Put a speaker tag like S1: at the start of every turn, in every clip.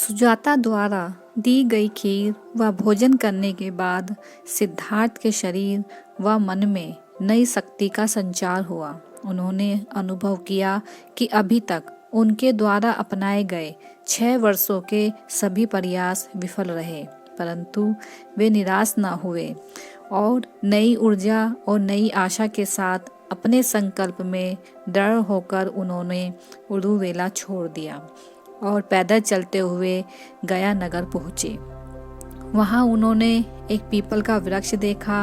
S1: सुजाता द्वारा दी गई खीर व भोजन करने के बाद सिद्धार्थ के शरीर व मन में नई शक्ति का संचार हुआ। उन्होंने अनुभव किया कि अभी तक उनके द्वारा अपनाए गए 6 वर्षों के सभी प्रयास विफल रहे, परंतु वे निराश न हुए और नई ऊर्जा और नई आशा के साथ अपने संकल्प में दृढ़ होकर उन्होंने उरुवेला छोड़ दिया और पैदल चलते हुए गया नगर पहुँचे। वहाँ उन्होंने एक पीपल का वृक्ष देखा।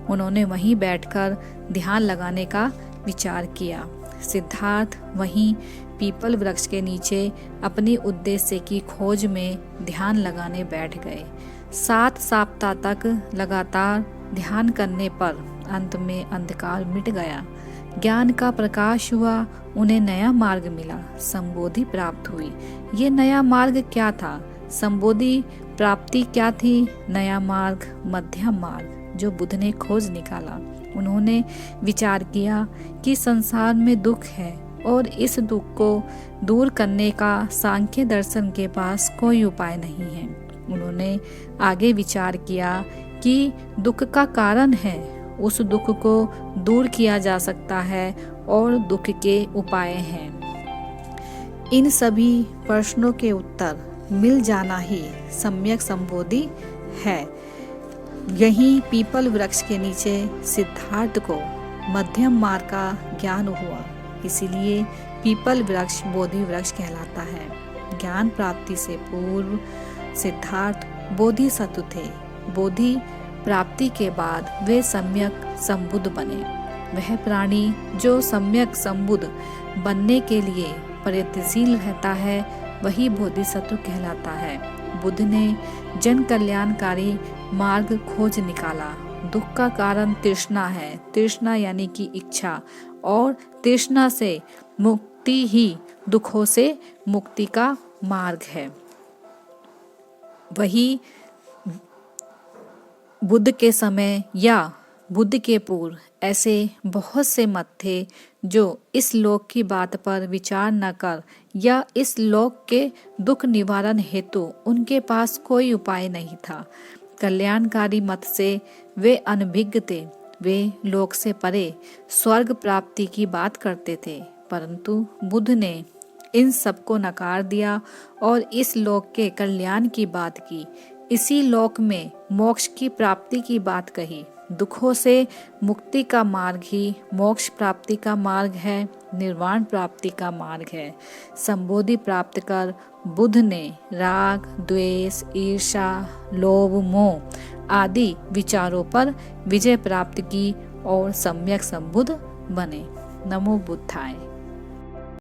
S1: उन्होंने वहीं बैठकर ध्यान लगाने का विचार किया। सिद्धार्थ वहीं पीपल वृक्ष के नीचे अपनी उद्देश्य की खोज में ध्यान लगाने बैठ गए। 7 सप्ताह तक लगातार ध्यान करने पर अंत में अंधकार मिट गया। ज्ञान का प्रकाश हुआ। उन्हें नया मार्ग मिला, संबोधि प्राप्त हुई। ये नया मार्ग क्या था? संबोधि प्राप्ति क्या थी? नया मार्ग, मध्यम मार्ग जो बुद्ध ने खोज निकाला। उन्होंने विचार किया कि संसार में दुख है और इस दुख को दूर करने का सांख्य दर्शन के पास कोई उपाय नहीं है। उन्होंने आगे विचार किया कि दुख का कारण है, उस दुख को दूर किया जा सकता है और दुख के उपाय हैं। इन सभी प्रश्नों के उत्तर मिल जाना ही सम्यक संबोधि है। यहीं पीपल वृक्ष के नीचे सिद्धार्थ को मध्यम मार्ग का ज्ञान हुआ, इसीलिए पीपल वृक्ष बोधि वृक्ष कहलाता है। ज्ञान प्राप्ति से पूर्व सिद्धार्थ बोधिसत्व थे। बोधि प्राप्ति के बाद वे सम्यक संबुद्ध बने। वह प्राणी जो सम्यक संबुद्ध बनने के लिए प्रयत्नशील रहता है वही बोधिसत्व कहलाता है। बुद्ध ने जन कल्याणकारी मार्ग खोज निकाला। दुख का कारण तृष्णा है। तृष्णा यानी कि इच्छा, और तृष्णा से मुक्ति ही दुखों से मुक्ति का मार्ग है। वही बुद्ध के समय या बुद्ध के पूर्व ऐसे बहुत से मत थे जो इस लोक की बात पर विचार न कर या इस लोक के दुख निवारण हेतु उनके पास कोई उपाय नहीं था। कल्याणकारी मत से वे अनभिज्ञ थे। वे लोक से परे स्वर्ग प्राप्ति की बात करते थे, परंतु बुद्ध ने इन सबको नकार दिया और इस लोक के कल्याण की बात की। इसी लोक में मोक्ष की प्राप्ति की बात कही। दुखों से मुक्ति का मार्ग ही मोक्ष प्राप्ति का मार्ग है, निर्वाण प्राप्ति का मार्ग है। संबोधि प्राप्त कर बुद्ध ने राग, द्वेष, ईर्ष्या, लोभ, मोह आदि विचारों पर विजय प्राप्त की और सम्यक संबुद्ध बने। नमो बुद्धाय।